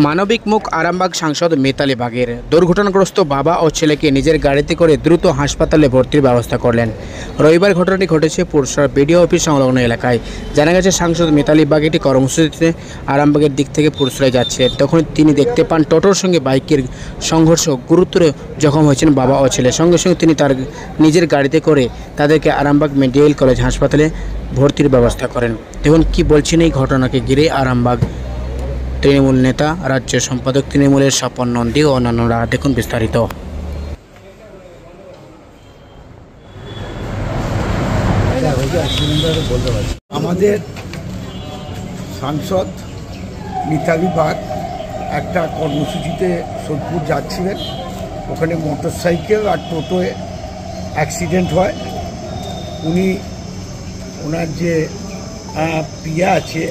মানবিক মুখ আরামবাগ সাংসদ মিতালি বাগের দুর্ঘটনাগ্রস্ত বাবা ও ছেলেকে নিজের গাড়িতে করে দ্রুত হাসপাতালে ভর্তির ব্যবস্থা করলেন। রবিবার ঘটনাটি ঘটেছে পুরসভার বিডিও অফিস সংলগ্ন এলাকায়। জানা গেছে সাংসদ মিতালি বাগ একটি কর্মসূচিতে আরামবাগের দিক থেকে পুরসভায় যাচ্ছিলেন। তখন তিনি দেখতে পান টোটোর সঙ্গে বাইকের সংঘর্ষ, গুরুতর জখম হয়েছেন বাবা ও ছেলে। সঙ্গে সঙ্গে তিনি তার নিজের গাড়িতে করে তাদেরকে আরামবাগ মেডিকেল কলেজ হাসপাতালে ভর্তির ব্যবস্থা করেন। দেখুন কি বলছেন এই ঘটনাকে ঘিরে আরামবাগ তৃণমূল নেতা, রাজ্য সম্পাদক তৃণমূলের স্বপন নন্দী ও অন্যান্যরা। দেখুন বিস্তারিত। আমাদের সাংসদ মিতালি বাগ একটা কর্মসূচিতে সোদপুর যাচ্ছিলেন। ওখানে মোটরসাইকেল আর টোটোয় অ্যাক্সিডেন্ট হয়। ওনার যে পিয়া আছে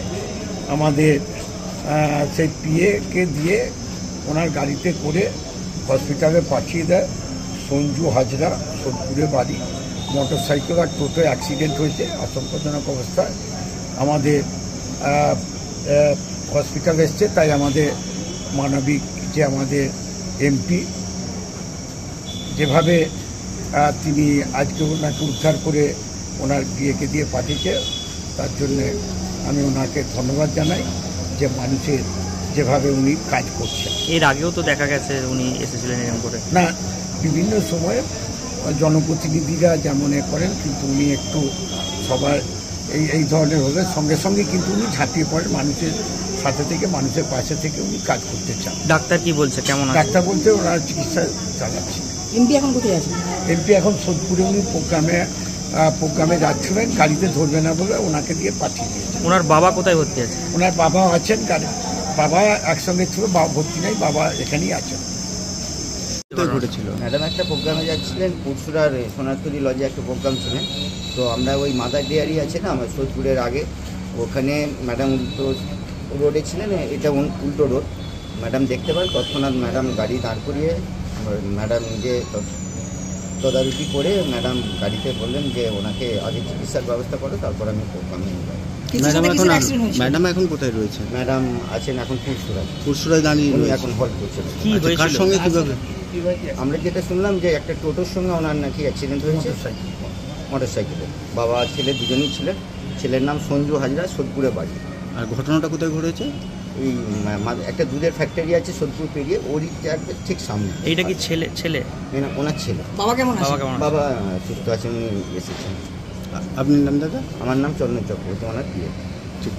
আমাদের, সেই পিএকে দিয়ে ওনার গাড়িতে করে হসপিটালে পাঠিয়ে দেয়। সঞ্জু হাজরা, সোদপুরে বাড়ি। মোটরসাইকেল আর টোটো অ্যাক্সিডেন্ট হয়েছে, আশঙ্কাজনক অবস্থায় আমাদের হসপিটাল এসছে। তাই আমাদের মানবিক যে আমাদের এমপি যেভাবে তিনি আজকে ওনাকে উদ্ধার করে ওনার বিয়েকে দিয়ে পাঠিয়েছে, তার জন্যে আমি ওনাকে ধন্যবাদ জানাই যে মানুষের যেভাবে উনি কাজ করছেন। এর আগেও তো দেখা গেছে উনি এসেছিলেন এরকম করে। না, বিভিন্ন সময়ে জনপ্রতিনিধিরা যেমন করেন, কিন্তু উনি একটু সবার এই ধরনের হলে সঙ্গে সঙ্গে কিন্তু উনি ঝাঁপিয়ে পড়েন মানুষের সাথে থেকে, মানুষের পাশে থেকে উনি কাজ করতে চান। ডাক্তার কি বলছে, কেমন? ডাক্তার বলতে ওনার চিকিৎসা চালাচ্ছে। এমপি এখন কোথায় আছেন? এমপি এখন সোদপুরে, উনি প্রোগ্রামে যাচ্ছিলেন, গাড়িতে ধরবে না বলে ওনাকে দিয়ে পাঠিয়ে দিয়েছে। ওনার বাবা কোথায় ভর্তি আছে? ওনার বাবা আছেন, বাবা একসঙ্গে ছিল, বাবা ভর্তি নেই, বাবা এখানেই আছেন। ঘটেছিল ম্যাডাম একটা প্রোগ্রামে যাচ্ছিলেন, পুরসুরার সোনারতলি লজে একটা প্রোগ্রাম ছিলেন। তো আমরা ওই মাদার ডেয়ারি আছে না আমার সোদপুরের আগে, ওখানে ম্যাডাম উল্টো রোডে ছিলেন, এটা উল্টো রোড। ম্যাডাম দেখতে পান, তৎক্ষণাৎ ম্যাডাম গাড়ি দাঁড় করিয়ে ম্যাডাম নিজে তদারকি করে ম্যাডাম গাড়িতে বললেন যে ওনাকে আগে চিকিৎসার ব্যবস্থা করো, তারপর আমি প্রোগ্রামে নিলাম। ম্যাডাম এখন কোথায় রয়েছে? ম্যাডাম আছেন এখন পুরসুরায় দাঁড়িয়ে উনি এখন হল্ট করছেন। কার সঙ্গে কিভাবে? আমরা যেটা শুনলাম যে একটা টোটোর সঙ্গে ওনার নাকি অ্যাক্সিডেন্ট হয়েছে, মোটরসাইকেলে। বাবা ছেলে দুজনেই ছিলেন। ছেলের নাম সঞ্জু হাজরা, সোদপুরে বাড়ি। আর ঘটনাটা কোথায় ঘটেছে? এই একটা দুধের ফ্যাক্টরি আছে সোদপুর পেরিয়ে, ওরই ঠিক সামনে। এইটা কি ছেলে? ওনার ছেলে। বাবা কেমন আছে? বাবা সুস্থ আছেন, উনি এসেছেন। আপনার নাম দাদা? আমার নাম চন্দন চক্রবর্তী, ওনার বিয়ে। ঠিক।